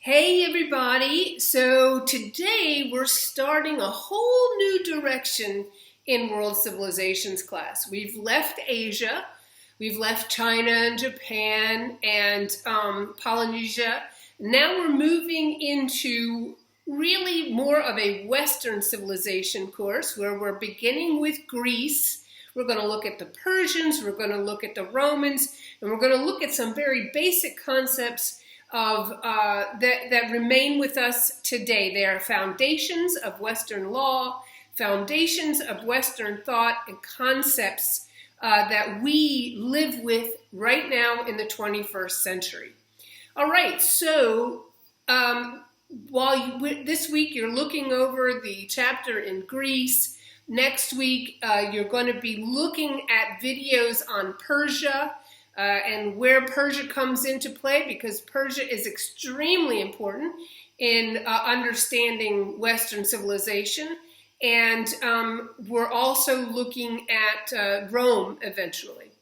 Hey everybody, so today we're starting a whole new direction in World Civilizations class. We've left Asia, we've left China and Japan and Polynesia. Now we're moving into really more of a Western civilization course where we're beginning with Greece. We're going to look at the Persians, we're going to look at the Romans, and we're going to look at some very basic concepts that remain with us today. They are foundations of Western law, foundations of Western thought, and concepts that we live with right now in the 21st century. All right, so this week you're looking over the chapter in Greece. Next week you're going to be looking at videos on Persia. And where Persia comes into play, because Persia is extremely important in understanding Western civilization. And we're also looking at Rome eventually.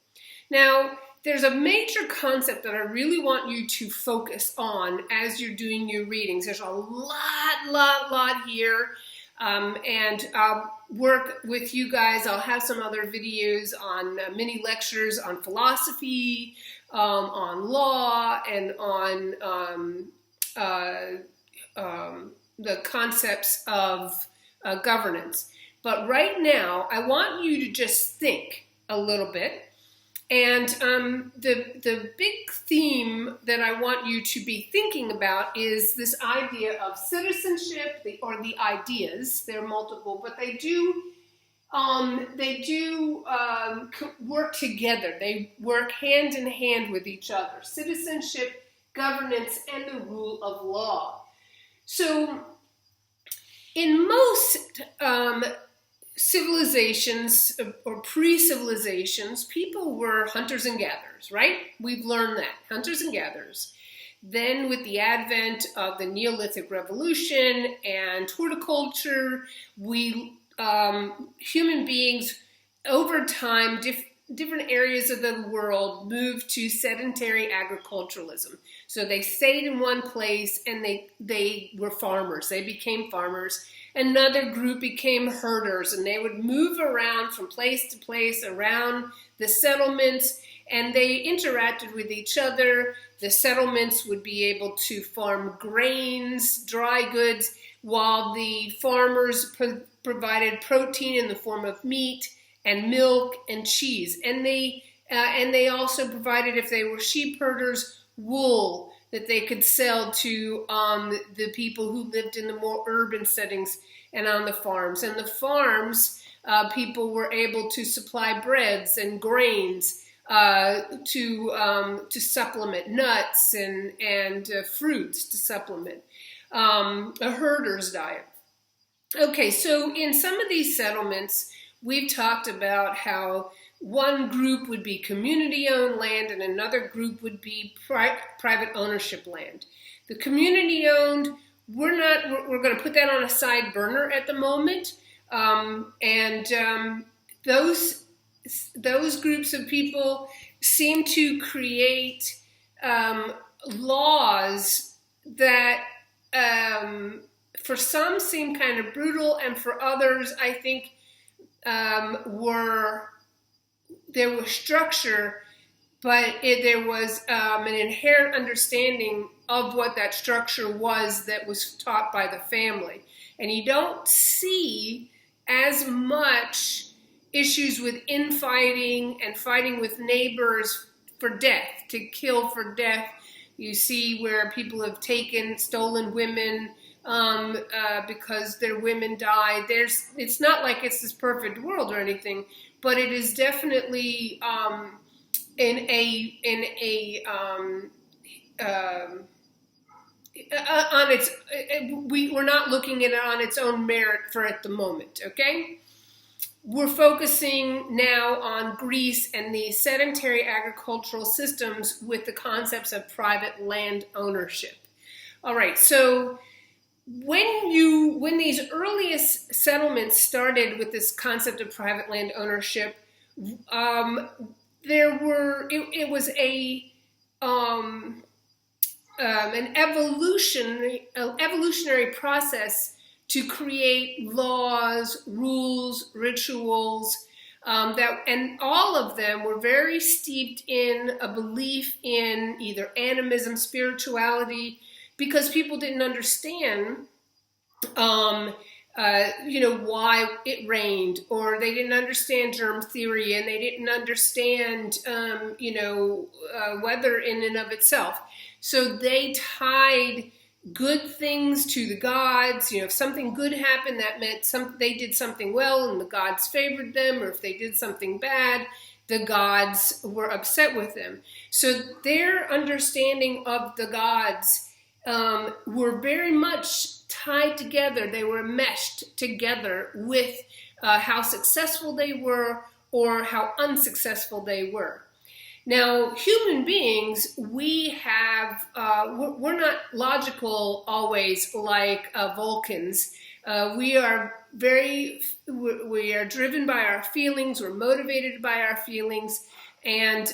Now, there's a major concept that I really want you to focus on as you're doing your readings. There's a lot here. And I'll work with you guys. I'll have some other videos on mini lectures on philosophy, on law, and on the concepts of governance. But right now, I want you to just think a little bit. And the big theme that I want you to be thinking about is this idea of citizenship, or the ideas. They're multiple, but they do work together. They work hand in hand with each other. Citizenship, governance, and the rule of law. So in most civilizations or pre-civilizations, people were hunters and gatherers, right? We've learned that, hunters and gatherers. Then with the advent of the Neolithic Revolution and horticulture, human beings over time, different areas of the world moved to sedentary agriculturalism. So they stayed in one place and they were farmers. They became farmers. Another group became herders, and they would move around from place to place around the settlements, and they interacted with each other. The settlements would be able to farm grains, dry goods, while the farmers provided protein in the form of meat and milk and cheese. And they also provided, if they were sheep herders, wool that they could sell to the people who lived in the more urban settings and on the farms. And the farms, people were able to supply breads and grains to supplement nuts and fruits to supplement a herder's diet. Okay, so in some of these settlements, we've talked about how one group would be community-owned land and another group would be private ownership land. The community-owned, we're going to put that on a side burner at the moment. Those groups of people seem to create laws that for some seem kind of brutal, and for others, I think, there was structure, but there was an inherent understanding of what that structure was that was taught by the family. And you don't see as much issues with infighting and fighting with neighbors for death, to kill for death. You see where people have stolen women because their women died. It's not like it's this perfect world or anything, but it is definitely we're not looking at it on its own merit at the moment. Okay, we're focusing now on Greece and the sedentary agricultural systems with the concepts of private land ownership. All right, so when these earliest settlements started with this concept of private land ownership, it was a an evolutionary process to create laws, rules, rituals, and all of them were very steeped in a belief in either animism, spirituality, because people didn't understand why it rained, or they didn't understand germ theory, and they didn't understand, weather in and of itself. So they tied good things to the gods. If something good happened, that meant they did something well, and the gods favored them, or if they did something bad, the gods were upset with them. So their understanding of the gods were very much tied together. They were meshed together with how successful they were or how unsuccessful they were. Now, human beings, we're not logical always like Vulcans. We are driven by our feelings. We're motivated by our feelings. And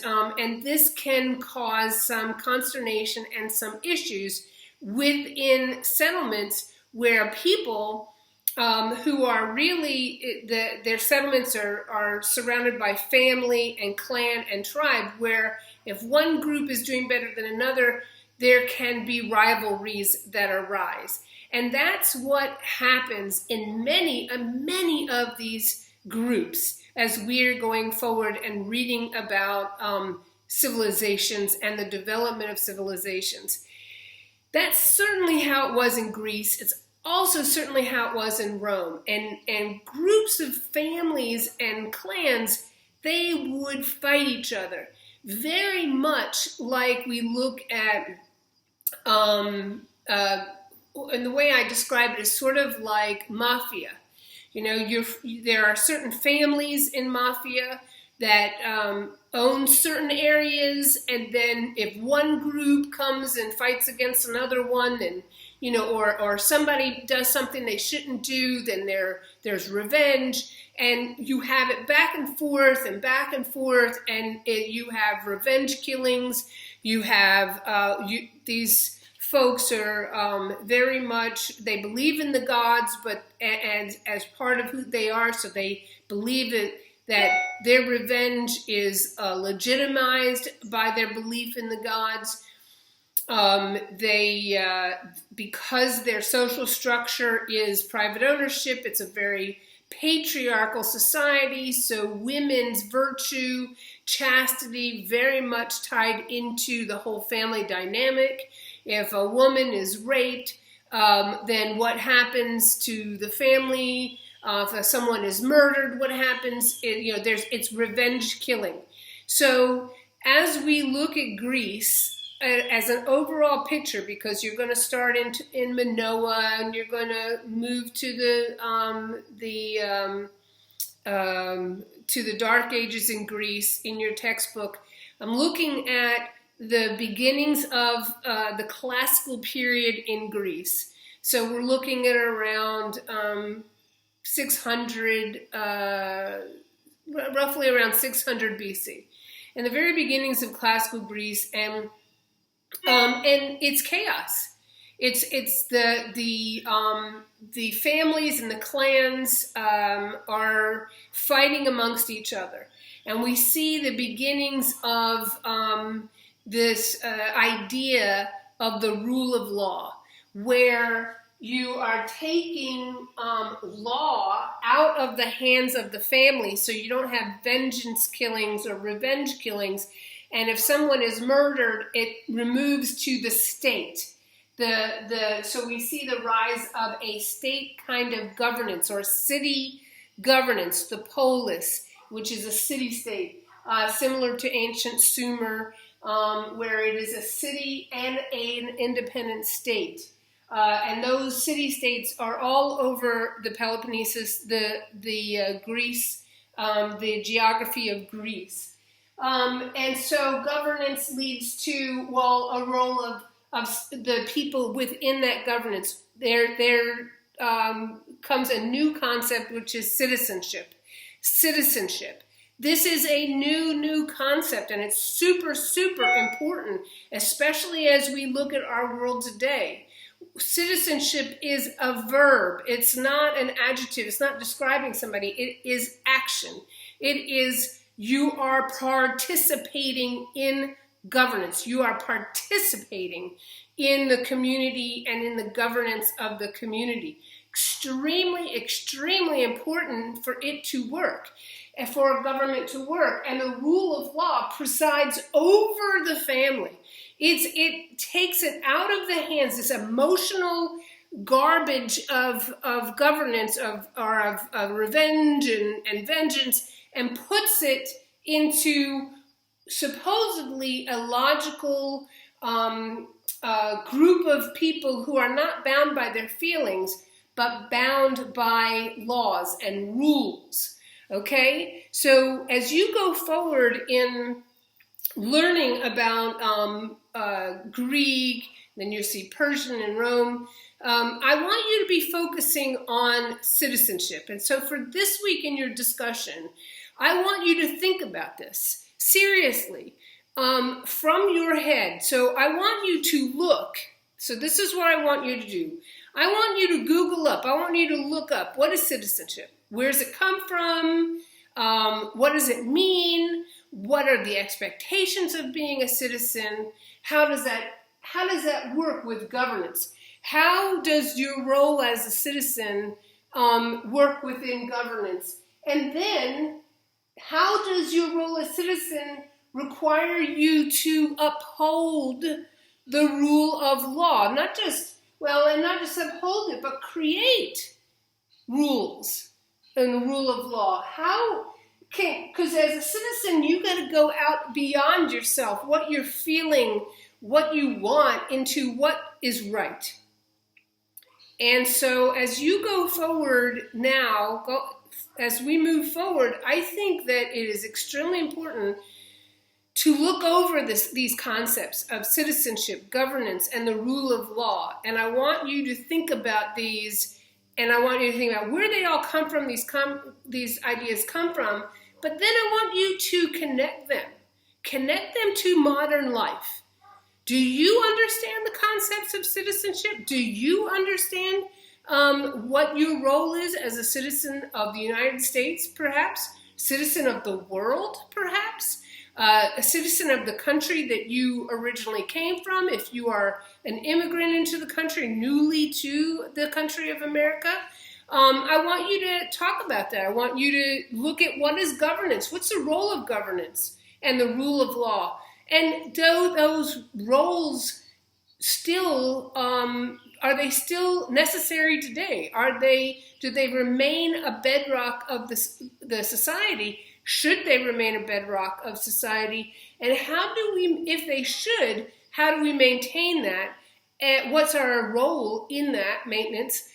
this can cause some consternation and some issues within settlements where people who are really, their settlements are surrounded by family and clan and tribe, where if one group is doing better than another, there can be rivalries that arise. And that's what happens in many of these groups as we're going forward and reading about civilizations and the development of civilizations. That's certainly how it was in Greece. It's also certainly how it was in Rome. And groups of families and clans, they would fight each other. Very much like we look at, and the way I describe it is sort of like mafia. There are certain families in mafia that own certain areas, and then if one group comes and fights against another one, and or somebody does something they shouldn't do, then there's revenge, and you have it back and forth, and you have revenge killings. You have these folks are very much, they believe in the gods, but as part of who they are, so they believe that their revenge is legitimized by their belief in the gods. Because their social structure is private ownership, it's a very patriarchal society, so women's virtue, chastity, very much tied into the whole family dynamic. If a woman is raped, then what happens to the family? If someone is murdered, what happens? It's revenge killing. So as we look at Greece as an overall picture, because you're going to start in Minoa, and you're going to move to the Dark Ages in Greece in your textbook, I'm looking at the beginnings of the classical period in Greece. So we're looking at around 600, roughly around 600 BC, and the very beginnings of classical Greece, and it's chaos. It's the families and the clans are fighting amongst each other, and we see the beginnings of this idea of the rule of law, where you are taking law out of the hands of the family, so you don't have vengeance killings or revenge killings. And if someone is murdered, it removes to the state. So we see the rise of a state kind of governance, or city governance, the polis, which is a city-state, similar to ancient Sumer, where it is a city and an independent state. And those city-states are all over the Peloponnesus, the Greece, the geography of Greece. And so governance leads to, a role of the people within that governance. There comes a new concept, which is citizenship. Citizenship. This is a new concept, and it's super, super important, especially as we look at our world today. Citizenship is a verb. It's not an adjective. It's not describing somebody. It is action. It is you are participating in governance. You are participating in the community and in the governance of the community. Extremely, extremely important for it to work, and for a government to work. And the rule of law presides over the family. It takes it out of the hands, this emotional garbage of governance, of revenge and vengeance, and puts it into supposedly a logical group of people who are not bound by their feelings, but bound by laws and rules. Okay? So as you go forward in learning about Greek, then you see Persian and Rome, I want you to be focusing on citizenship. And so for this week in your discussion, I want you to think about this seriously from your head. So I want you to look. So this is what I want you to do. I want you to Google up. I want you to look up, what is citizenship? Where does it come from? What does it mean? What are the expectations of being a citizen? How does that work with governance? How does your role as a citizen work within governance? And then, how does your role as citizen require you to uphold the rule of law? Not just uphold it, but create rules and the rule of law. Because as a citizen, you got to go out beyond yourself, what you're feeling, what you want, into what is right. And so as you go forward now, as we move forward, I think that it is extremely important to look over these concepts of citizenship, governance, and the rule of law. And I want you to think about these, and I want you to think about where they all come from, these ideas come from, but then I want you to connect them to modern life. Do you understand the concepts of citizenship? Do you understand what your role is as a citizen of the United States, perhaps? Citizen of the world, perhaps? A citizen of the country that you originally came from, if you are an immigrant into the country, newly to the country of America. I want you to talk about that. I want you to look at what is governance, what's the role of governance and the rule of law. And do those roles still, are they still necessary today? Do they remain a bedrock of the society? Should they remain a bedrock of society? And if they should, how do we maintain that? And what's our role in that maintenance?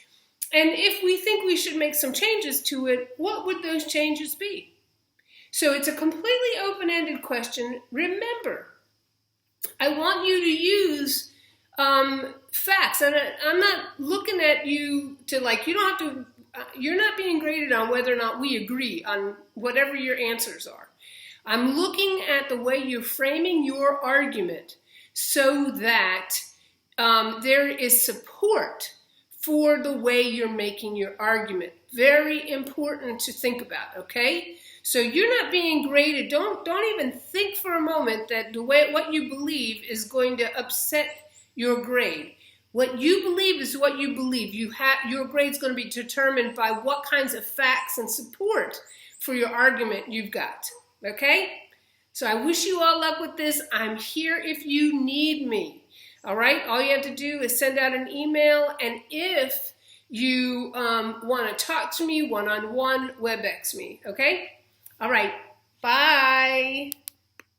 And if we think we should make some changes to it, what would those changes be? So it's a completely open-ended question. Remember, I want you to use facts. And I'm not looking at you to you're not being graded on whether or not we agree on whatever your answers are. I'm looking at the way you're framing your argument so that there is support for the way you're making your argument. Very important to think about, okay? So you're not being graded. Don't even think for a moment that what you believe is going to upset your grade. What you believe is what you believe. Your grade's going to be determined by what kinds of facts and support for your argument you've got, okay? So I wish you all luck with this. I'm here if you need me. All right, all you have to do is send out an email, and if you want to talk to me one-on-one, WebEx me, okay? All right, bye.